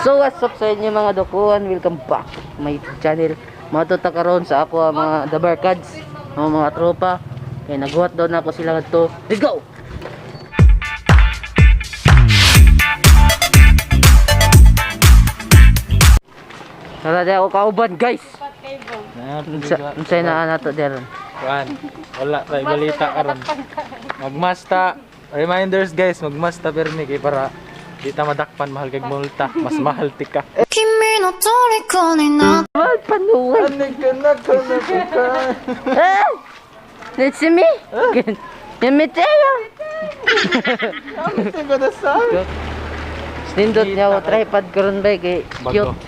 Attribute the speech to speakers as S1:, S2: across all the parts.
S1: So what's up sa inyo mga dokuan, welcome back to my channel. Matuta karon sa ako mga The Barkads, mga tropa. Kaya naghuwat daw na ako sila to. Let's go! Tara di ako kauban guys. Unsay na nato deron.
S2: Wala tayo balita karon. Magmasta reminders guys, magmasta permi kay para di ta madakpan mahal kay multa, mas mahal tika.
S1: Ay, panuwan. Let's see me. Yamitera. Nindot niya ako tripod karon ba kay cute.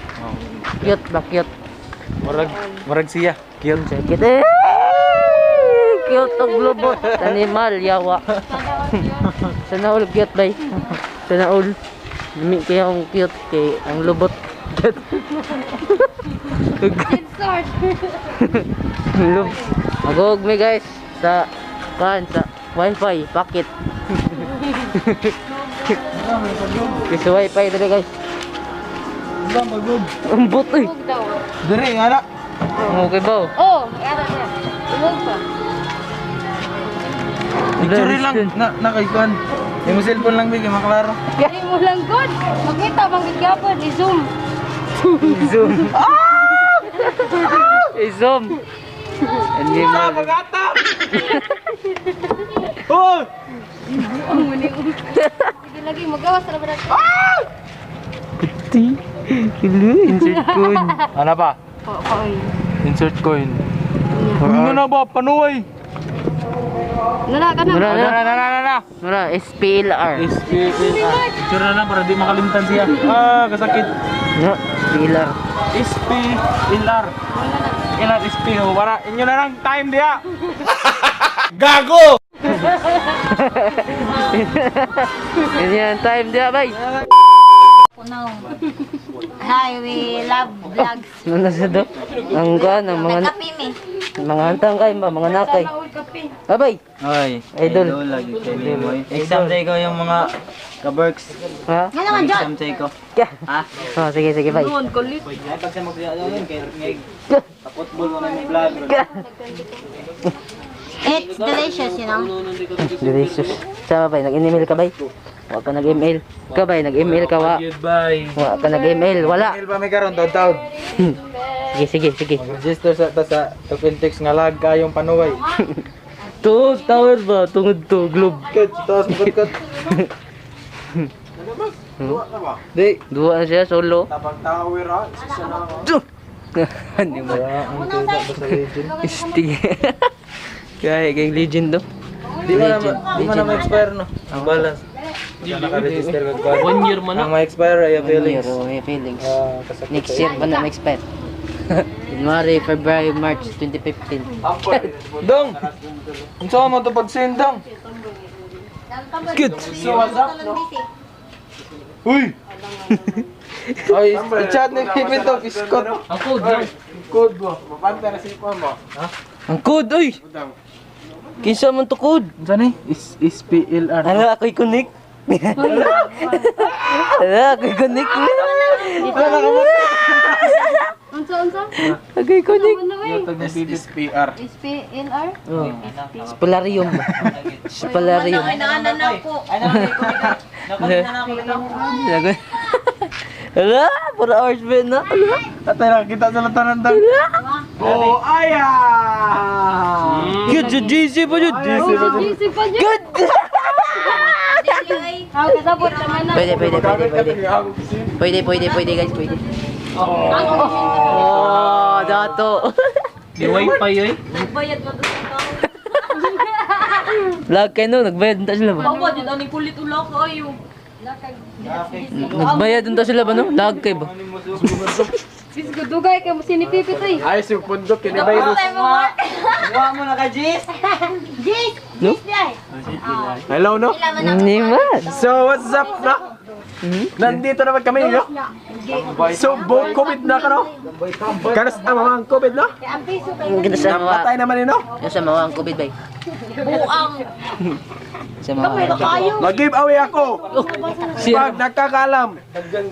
S1: Cute ba cute?
S2: Murag siya. Cute.
S1: Cute. Cute og lubot. Animal yawa. Sana all cute bay. Sana all. Dami kaya akong cute kay ang lubot. Magog me guys sa wifi packet. Sa wifi dali guys. Ang buti.
S2: Dire nga na.
S1: Okay ba?
S3: Oh, ano niya? Umog pa.
S2: Picture lang na kay kan. Yung cellphone lang bigay maklaro.
S3: Hindi mo lang good. Makita bang gagapon i-zoom.
S1: Zoom. I-zoom. Hindi mo.
S2: Pagata. Oh!
S3: Ang muni. Sige lagi magawas na ba?
S1: Puti. Insert coin.
S2: Ano pa?
S3: Oy.
S2: Insert coin. Ano na ba panuway?
S3: Nala ka na.
S2: Na.
S1: Mura, SPLR.
S2: Picture na para di makalimutan siya. Kasakit.
S1: No, SPLR.
S2: SPLR. Ilan SP ho para inyo na lang time dia. Gago.
S1: Yan time dia, bay.
S3: Hi, we love vlogs.
S1: Ano sa do? Ang kan, ang mga mga antang kay mga nakay. Babay.
S4: Oy,
S1: Idol.
S4: lagi kay Limoy. Exam day ko yung mga ka-works.
S1: Ha?
S3: Nga naman dyan.
S4: Exam day ko.
S1: Kya.
S4: Ha?
S1: Oh, sige, bay.
S4: Ay, pag sa magsiya yun, kay ngayag. Football mo na yung vlog.
S3: It's delicious, you know.
S1: Delicious. Sa bay, nag-email ka bay? Wa ka nag-email. Ka bay, nag-email ka wa?
S2: Goodbye.
S1: Wa ka nag-email, wala.
S2: Email pa may karon taud.
S1: Sige.
S2: Register sa Tokentex nga lag kayong panuway.
S1: To, tower ba? Tungod to, globe.
S2: Kat, taas mo kat. Di,
S1: Dua na siya, solo.
S2: tapang tower ha. Isa na ako.
S1: Tuh! Hindi mo.
S2: Ang tuta ba sa legend?
S1: Stig. Kaya kay legend do.
S2: Di mo na ma-expire no? Ang balance. Naka-register ka ba? 1 year man na. Ang ma-expire ay feelings.
S1: Feelings.
S2: Kasakit
S1: Next year pa na ma-expire. January, February, March 2015.
S2: Dong! Ang saan mo ito pag-send dong?
S1: Good.
S2: So what's up no? Uy! Ay, i-chat ni Kevin to, iskot.
S1: Ang code lang.
S2: Code mo. Mapanta na si Ipan mo. Ha?
S1: Ang code, oy! Kinsa man to code?
S2: Saan eh? SPLR.
S1: Ala, ako'y connect. Ala, ako'y connect.
S3: Unsa?
S1: Ako'y connect.
S3: Ano eh?
S2: SPR.
S3: SPLR?
S1: Spolarium ba? Spolarium.
S3: Nananaw ko.
S1: Lago. Ala, pura hours ba na? Ala.
S2: Atay nakakita sa latanan daw. Oh, aya!
S1: Good, GC pa yun.
S3: GC pa dyan.
S1: Good!
S3: Ako kasabot naman na.
S1: Pwede guys, pwede. Oh, dato.
S2: Di wifi yoy.
S3: Bayad mo doon sa tao.
S1: Lag kayo no, nagbayad nito sila ba?
S3: Bawa, di daw ni kulit ulo ko ayo.
S1: Nagbayad nito sila ba no? Lag kayo ba?
S3: Bisgo dugay kay mo sinipipit ay.
S2: Ayos yung pundok, kini virus.
S4: Huwa mo na ka, Jis!
S3: Jis!
S1: No?
S3: Jis day.
S2: Hello no?
S1: Hindi man.
S2: So what's up no? Nandito naman kami no? So COVID na ka no? Kanas ang mga COVID no?
S3: Kaya ang piso kay
S1: Ang ganda sa mga...
S2: Patay naman no?
S1: Yung sa mga ang COVID ba?
S3: Buang.
S1: Sa mga
S5: Mag-giveaway ako.
S1: siya.
S5: Pag nagkakalam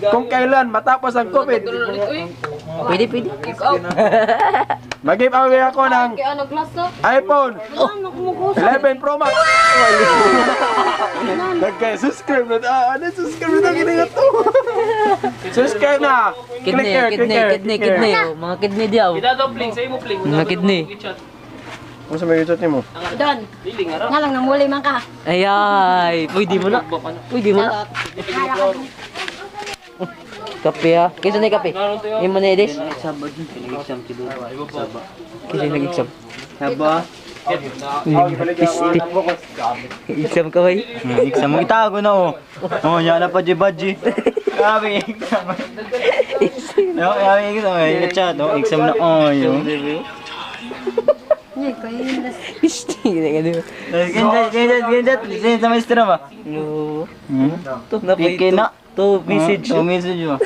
S5: kung kailan matapos ang COVID,
S1: Pwede.
S5: mag-giveaway ako ng
S3: Kaya ano glass to?
S5: iPhone
S3: Ano kumukusa?
S5: 11 Pro Max. Nagka-subscribe na. Subscribe na giningat to. Subscribe na.
S1: Kidney. Oh, mga kidney diyaw. Mga kidney.
S5: Ano sa mga chat mo?
S3: Don. Nga lang namuli man ka.
S1: Ay, pwede mo na. Kape ha. Kisa na yung kape. Yung mo na edis.
S4: Sabad yun, pinag-exam si Dudu. Sabad.
S1: Kisa yung nag-exam.
S4: Sabad?
S1: Exam ka ba?
S4: Exam mo itago na oh. Oh, yan na pa Baji. Grabe, exam. Grabe, exam. Chat, oh, exam na oh, yun.
S3: Ay, kayo yung las.
S4: Ganyan, sa maestro ba?
S1: No.
S4: To,
S1: Napay
S4: na.
S1: to message.
S4: To message ba?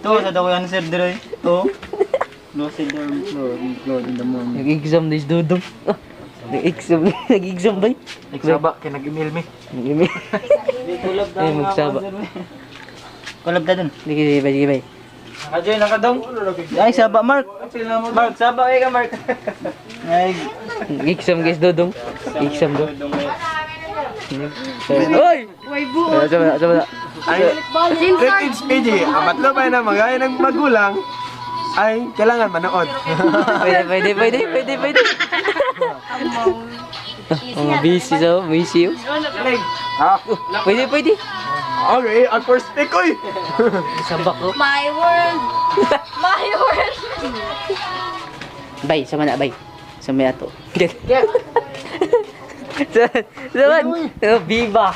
S4: To, sa daw yan sir dire. To. No, sir there, Lord in the morning.
S1: Nag-exam na is Dudong. Nag-exam ba?
S2: Nagsaba, kaya nag-email me.
S4: Kulab
S1: Ay, magsaba.
S4: Kulab na dun.
S1: Sige ba?
S4: Ajay, nakadong. Ay, saba, Mark. Mark, saba ka, Mark. Ay,
S1: Nag-exam guys Dudong. Exam do. Oy!
S3: Way buo.
S1: Sama.
S5: Rated PG, ang matlubay na mga ng magulang ay kailangan manood.
S1: Pwede. Oh, busy oh.
S5: Ha?
S1: Pwede.
S5: Okay, ang first pick ko eh.
S1: Sabak ko.
S3: My world. My world.
S1: Bay, sama na bay. Sama ato. Saman. Viva.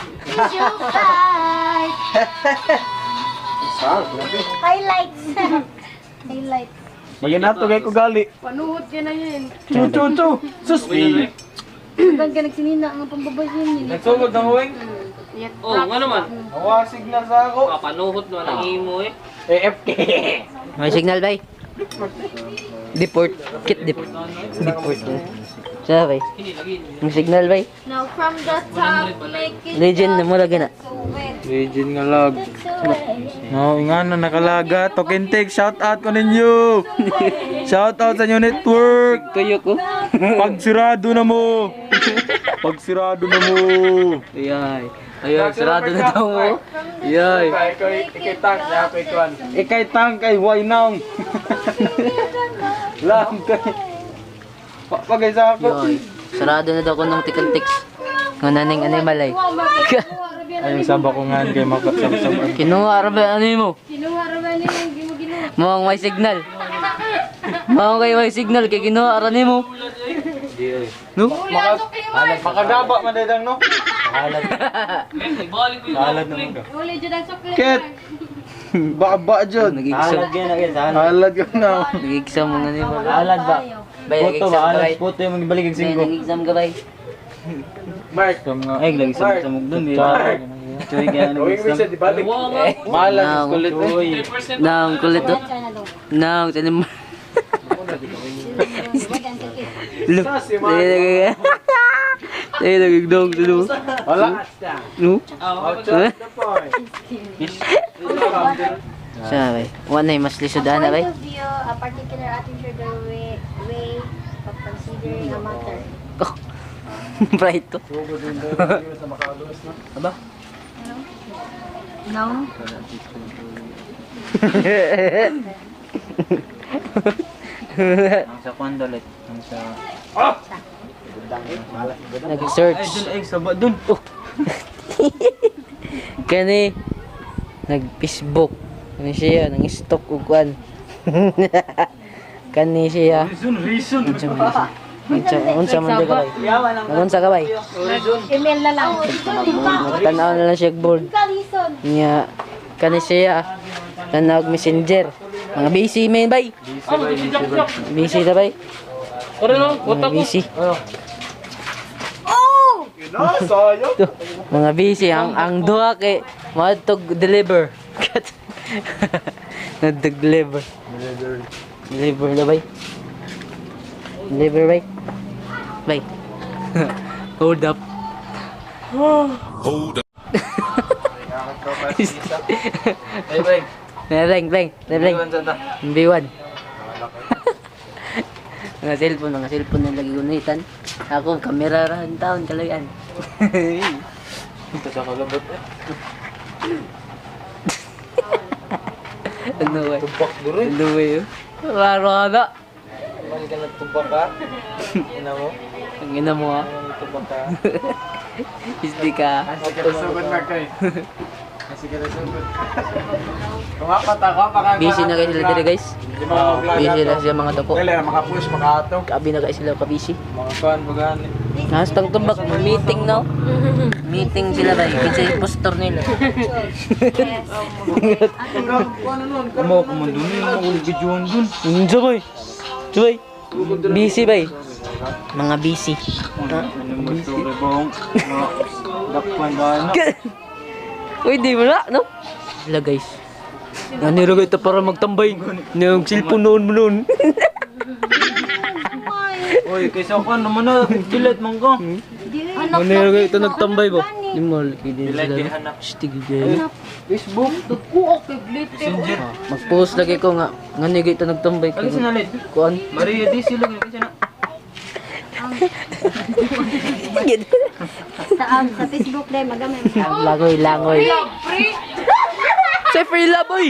S3: Highlights. Highlights.
S5: Maging nato kay ko gali.
S3: Panuhot ka na yun.
S5: Chu. Suspi.
S3: Hanggang ka nagsinina ang pambabasin yun.
S2: Nagsugod ng huwing.
S3: Oh, nga naman.
S5: Awa signal sa ako.
S2: Papanuhot mo ng imo eh.
S5: AFK.
S1: May signal bay. Deport. Deport. Siya bay. May signal bay.
S3: Now from the top, make it
S1: Legend na mula gana.
S3: so wet.
S2: Legend nga lag.
S3: So wet.
S2: No, ingana nakalaga. Token take, shout out ko ninyo. Shout out sa inyo network.
S1: Kuyo ko.
S2: Pagsirado na mo.
S1: Ayay, sarado na daw mo. Ayay.
S5: Ikitang, yapay ko.
S2: Ikay tang kay Wainang. Lang kay. Pagay sa ako.
S1: Ayay. Sarado na daw ko ng tikantiks. Ng naning animal ay.
S2: Ay, saba ko nga kay makasabsab.
S1: Kinuha arabe ano mo?
S3: Kinuha raman niya yung ginuha.
S1: Mawang may signal. Mawang kayo may signal kay kinuha arani mo. No?
S2: Makagaba man dadang no. Halad. Halad naman ka.
S3: Uli dyan ang sukli.
S5: Ket. Baba dyan.
S1: Nag-exam.
S5: Halad ka na.
S1: Nag-exam mga animal.
S4: Alad ba?
S1: Bay,
S4: Puto
S1: nag-exam
S4: ba?
S1: ka bay.
S4: Alad, puto yung magbalik ang
S1: Bay,
S4: singko.
S1: nag-exam ka bay.
S5: Mark.
S4: Ay, lagi sa mugdon eh. Choy kaya
S5: Gawing minsan,
S4: nag-exam.
S5: di balik.
S2: Mahalan
S1: Nang-
S2: sa kulit eh.
S1: Nang kulit to. Nang salim. Lu. Saya nagigdong dulu.
S5: Wala.
S1: No?
S5: Outside the point.
S1: Siya bay. Wala mas lisudan na bay.
S3: Point of view, a particular attitude or way of considering a matter.
S1: Bright to. Aba?
S3: No?
S4: Ang sa kwandalit. Ang sa...
S1: Nag-search.
S4: Ay, saba dun.
S1: Kani nag-Facebook. Kani siya nang stock ug kuan. Kani siya.
S4: Reason.
S1: Unsa man di ka bay? Unsa ka bay?
S3: Email na lang.
S1: Magtanaw na lang siya og board.
S3: Kalison.
S1: Nya kani siya tanawag messenger. Mga busy man bay. Busy ta bay. Mga busy.
S5: Sayang.
S1: To, mga busy ang duha kay madtog deliver. Nag-deliver. Deliver na bay. Deliver bay. Bay. Hold up.
S2: Ay, bang.
S1: Beng.
S2: Iwan sa ta.
S1: B1. Mga cellphone na lagi gunitan. Ako, kamera rahan taon kalayan.
S2: Ito sa kalabot eh.
S1: Ano ba?
S2: Tubak duro eh.
S1: Ano ba yun? Raro.
S2: Mali ka nagtubak ka. Ina mo.
S1: Ang ina mo ha.
S2: Tubak ka.
S1: Isdi ka.
S5: Kasi ka nasugod na kayo. Kasi ka nasugod. Kumapat ako,
S1: Busy na kayo sila dito guys. Busy na siya mga dako.
S5: Kailan, makapush, makato.
S1: Kabi na kayo sila kabisi.
S2: Mga kuhan, bagaan eh.
S1: Hastang tubak, meeting no? Meeting sila ba? Kasi impostor nila.
S4: Kumaw ko man dun. Makulit videoan dun.
S1: Sabay. Busy ba? Mga busy.
S4: Anong magtore bang? Dakpan ba na?
S1: Uy, di mo na, no? Sila guys. Naniraga ito para magtambay. Yung cellphone noon.
S4: Uy, kaysa ako naman na. Dilat man ko.
S1: Naniraga ito nagtambay ba? Di mo, din
S4: Dilat
S1: sila.
S4: kinahanap.
S1: Stig gaya.
S4: Facebook. Messenger.
S1: Mag-post lagi ko nga. Naniraga ito nagtambay.
S4: Ano sinalit?
S1: Kuan?
S4: Maria di sila. Kasi na.
S3: Sa Facebook day, magamay mo.
S1: Langoy. Sa free love, oy!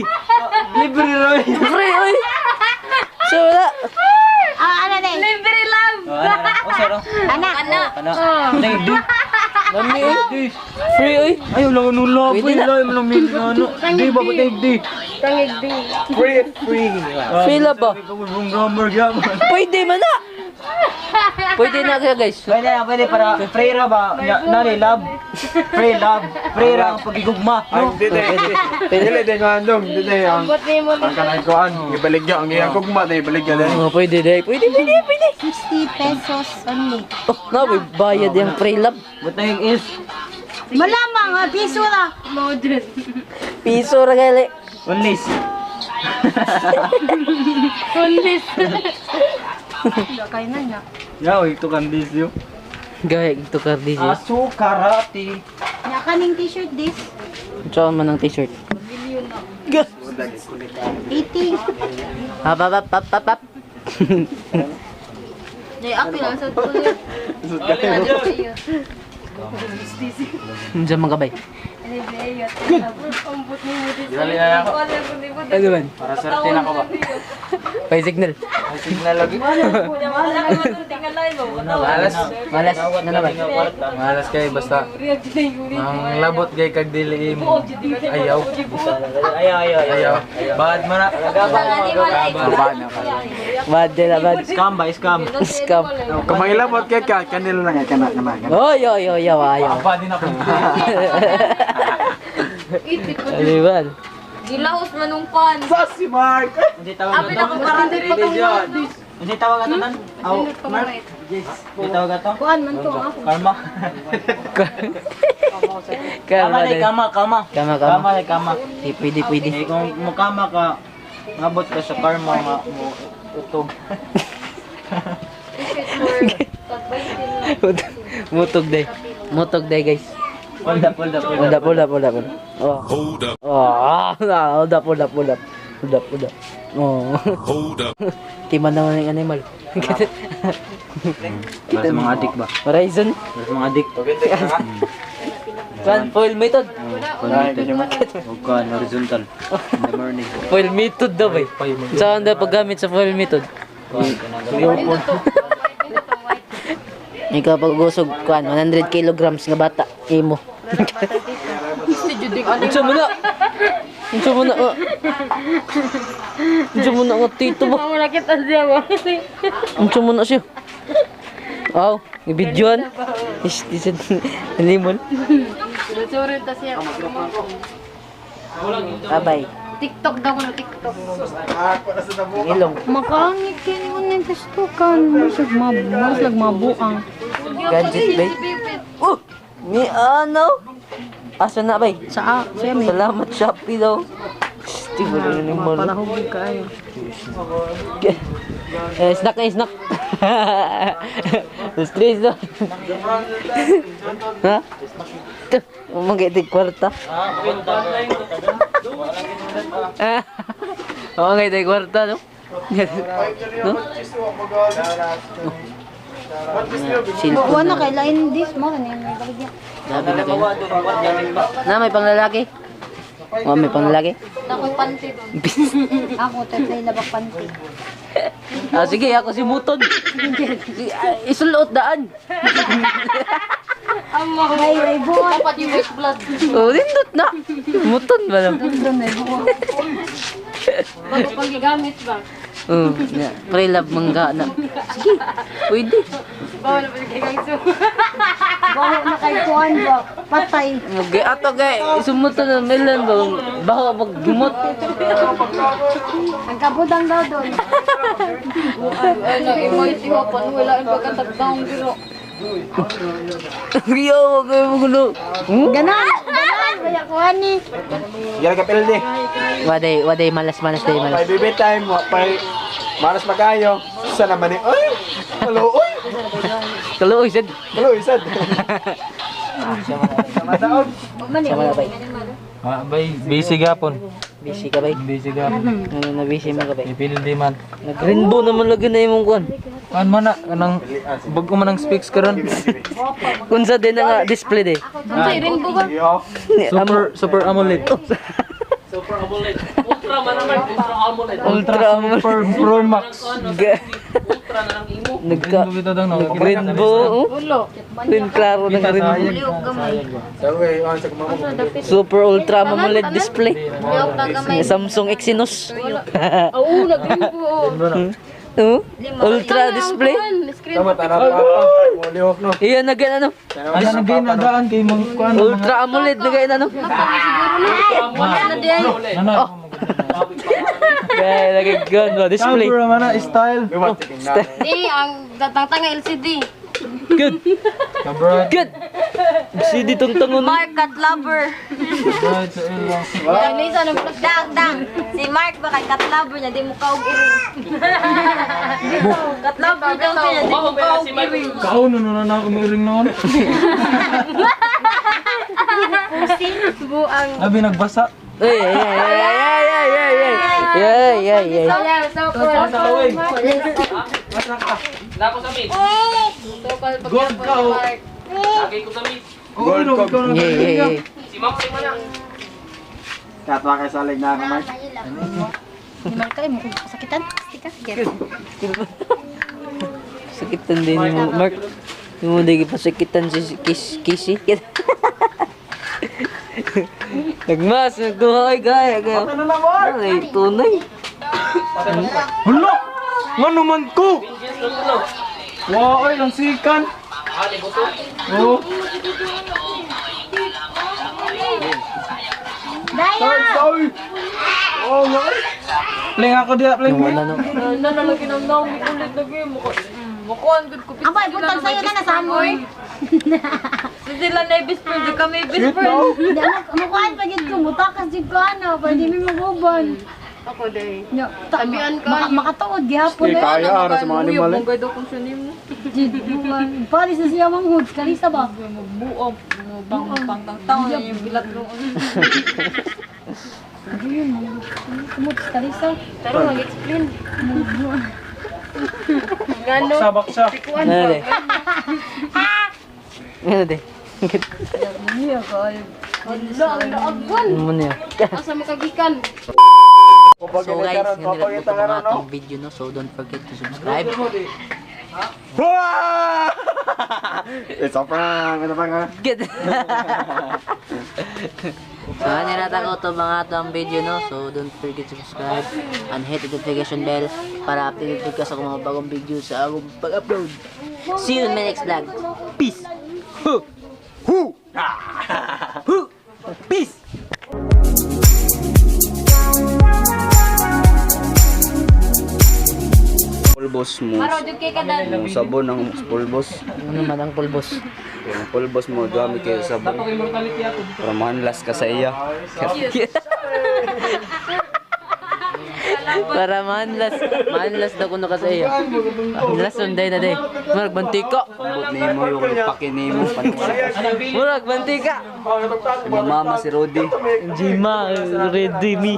S4: Libre Roy.
S1: Free, oy! So, wala.
S3: Ano day? Libre love!
S4: Oh, saro.
S3: Anak!
S4: Ano? Ano di?
S1: Nami, oy! Free, oy!
S4: Ayaw lang nula.
S1: Pwede
S4: Pwede
S1: na.
S4: lang lang min ano. Di ba ba di?
S5: Free.
S1: Free love ba?
S4: Ikaw yung grammar gaman.
S1: Pwede man na! Pwede na kaya guys.
S4: Pwede para freira ba? Nari love. Freira ang pagigugma.
S5: Ay,
S4: No?
S5: dito. Dili din nga andong. Dito ang kanay koan. Ibaligya ang iyang kugma na ibaligya din.
S1: Oh, pwede.
S3: 60 pesos only.
S1: Oh, na, may bayad yung free love.
S4: But na yung is.
S3: Malamang, piso na.
S1: Piso ra gali.
S4: Unlis.
S3: Kayo na na.
S4: Yaw, ito kandis yun.
S1: Gaya ito kardi siya.
S4: Asu karate.
S3: Nakaning t-shirt this.
S1: Tsaka man ng t-shirt.
S3: 80.
S1: Hap.
S3: Day, ako lang sa tuloy.
S1: Diyan mga kabay.
S2: Dali na ako.
S1: Ano man?
S2: Para swerte na ako ba?
S1: May signal.
S2: May signal lagi.
S1: Malas. Ano naman?
S2: Malas kayo basta. Ang labot kay kag dili mo. Ayaw. Ayaw. Bad man na.
S1: Bad din na bad.
S4: Scam ba? Scam.
S1: Scam.
S5: Kung mangilabot kay ka, kanila lang kay kana naman.
S1: Oh, yo, ayaw.
S2: Bad din ako.
S1: Ano ba?
S3: Gilahos manungpan.
S5: Sus si Mark!
S4: Hindi tawag ato. Hindi tawag ato nan. Aw, Mark. Hindi tawag ato.
S3: Kuan man to ako.
S4: Karma. Kama
S1: din.
S4: na kama.
S1: Kama.
S4: Kama na kama.
S1: Di pwede.
S4: Eh, kung mukama ka, ngabot ka sa karma nga mo utog. Mutog day guys. Hold up. Oh.
S6: Hold up,
S1: Hold up. Oh.
S6: hold up.
S1: Timan naman yung animal.
S4: Para sa mga adik ba?
S1: Horizon.
S4: Para sa mga adik.
S1: Foil method.
S4: Huwag ka, horizontal. In the morning.
S1: Foil method daw ba? Saan daw paggamit sa foil method? Ikaw pag-usog kuan 100 kilograms nga bata imo. Unsa mo na nga tito ba?
S3: Wala kita siya ba?
S1: Unsa mo na siya? Aw, ibidyoan. Istisan limon.
S3: Sorry ta siya.
S1: Abay,
S3: TikTok daw ko na TikTok.
S1: ilong.
S3: Makangit kayo mo ng testukan. Masag mabuang.
S1: Gadget bay. Ni ano? Asa na bay?
S3: Sa siya may.
S1: Salamat Shopee daw. Tingnan ni mo.
S6: Palahog kayo.
S1: Snack na snack. Stress do. Ha? Tuh, magiging kwarta. Magiging kwarta, no? No?
S3: Buwan na kay lain this mo na yung baligya.
S1: Sabi na kayo. Na, may panglalaki? O, may panglalaki?
S3: Ako'y panty doon. Ako tatay labak panty.
S1: Sige, ako si Muton. Isulot daan.
S3: Ay buwan. Dapat yung white blood.
S1: Oh, dindot na. Muton ba lang?
S3: Doon ay buwan. Bago pang gigamit ba?
S1: Pre-love mangga na. Sige, pwede.
S3: Bawal na pagkikagso. Bawal na kay kuhan ba? Patay.
S1: Ato gay, sumuto na melan ba? Baho maggumot.
S3: Ang kabudang daw doon. Ay, nag-emoy si Hopan. Wala yung pagkatagdaong biro.
S1: Yo, kayo mo gulo.
S3: Ganon! Ganon! Kaya kuhan ni.
S5: Yan ka pildi.
S1: Waday malas day malas.
S5: Pay baby time mo. Pay malas magayo. Sa naman ni. Ay! Hello, oy!
S1: Kaluoy sad.
S5: Hello, isad. Sama daog.
S1: Sama na bay.
S2: Bay, busy gapon.
S1: Busy ka bay.
S2: Busy gapon.
S1: Ano na busy mo ka bay?
S2: Ipildi man.
S1: Nag-rainbow naman lagi na imong kuan.
S2: Kan man na kanang bago man ang speaks karon.
S1: Kunsa din nga display de.
S3: Ano yung rainbow ba?
S5: Yo.
S2: Super AMOLED.
S1: Ultra AMOLED.
S2: Super Pro Max.
S1: Nagka
S2: Ito daw no.
S1: rainbow. Rin klaro ng rainbow.
S3: Liog gamay.
S5: Daway, on sa kumamo.
S1: Super ultra AMOLED display.
S3: Liog na gamay.
S1: Samsung Exynos.
S3: Oo, nag-rainbow.
S1: Ultra display.
S5: Tama tanap pa. Mo liok no.
S1: Iyan na ano?
S2: Ano na ginadaan kay mo kuan.
S1: Ultra AMOLED na ano?
S3: Wala na diyan.
S2: Ano?
S1: Kaya lagi gun ba display.
S2: Camera man na style.
S3: Di, ang datang nga LCD.
S1: Good.
S2: Camera.
S1: Good. CD tungtungon.
S3: Mark cat lover.
S2: Right sa ilang.
S3: Yan, Lisa, dang. Si Mark ba kay cat lover niya, di mo kaog iring. Cat lover daw siya, di mo kaog iring.
S2: Kauno na ako miring noon.
S3: Buang.
S2: Abi nagbasa.
S1: Ay.
S3: So
S2: Gold ka.
S5: Gold ko.
S1: Yeah.
S5: Katwa kay salig na ako, Mark.
S3: Mark kay mo sakitan. Stika.
S1: Sakitan din mo, Mark. Yung hindi pasakitan si Kisi. Nagmas, nagduha kay gaya. Ay, tunay.
S2: Hala! Ngano man ko? Wow, ay lang sikan. Oh,
S3: Daya!
S5: Sorry. Oh, nga.
S2: pling ako dia, pling.
S1: Wala no.
S6: Nalalagay ng naong ulit lagi mo. Mukuhan good ko.
S3: Ang boy, buntag sa'yo na nasamoy.
S6: Sila na best friend, kami best friend.
S3: Hindi, mukuhan pa yun ko. Mutakas din ko ano, pwede may maguban.
S6: Ako day.
S3: Tabian ka. Makatuod, gihapon
S5: Sige,
S3: na yun.
S5: kaya ara sa mga animal.
S6: Mugay daw kung siya nimo.
S3: Palis na siya mang hoods, kalisa ba?
S6: Magbuo, pang taon yung bilat ko.
S3: Hoods, kalisa.
S6: Pero mag-explain. Gano?
S2: Baksa.
S1: Ano de? Ano de?
S6: Wala, ang laagwan.
S1: Ano niya?
S6: Asa makagikan?
S1: So guys, nga nila po mga atong video no. So don't forget to subscribe.
S5: It's a prank. Ano pa nga?
S1: Good. So nga nila ko to mga atong video no. So don't forget to subscribe and hit the notification bell para updated ka sa mga bagong video sa akong pag-upload. See you in my next vlog. Peace. Peace.
S4: Pulbos mo.
S3: Marodyo kay kadan.
S4: Yung sabon ng pulbos.
S1: Ano naman ang pulbos?
S4: Yung pulbos mo, gamit kayo sabon. Para manlas ka sa iya.
S1: Para manlas daw kuno kasi iya. Manlas sunday na day. Murag bantika.
S4: Ambot nimo yung pakinimo
S1: Murag bantika.
S4: mama si Rodi.
S1: Jima, ready me.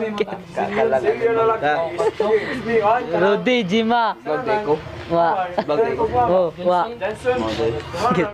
S1: Rodi Jima.
S4: Bagay ko.
S1: Wa.
S4: Bagay ko.
S1: Oh, wa.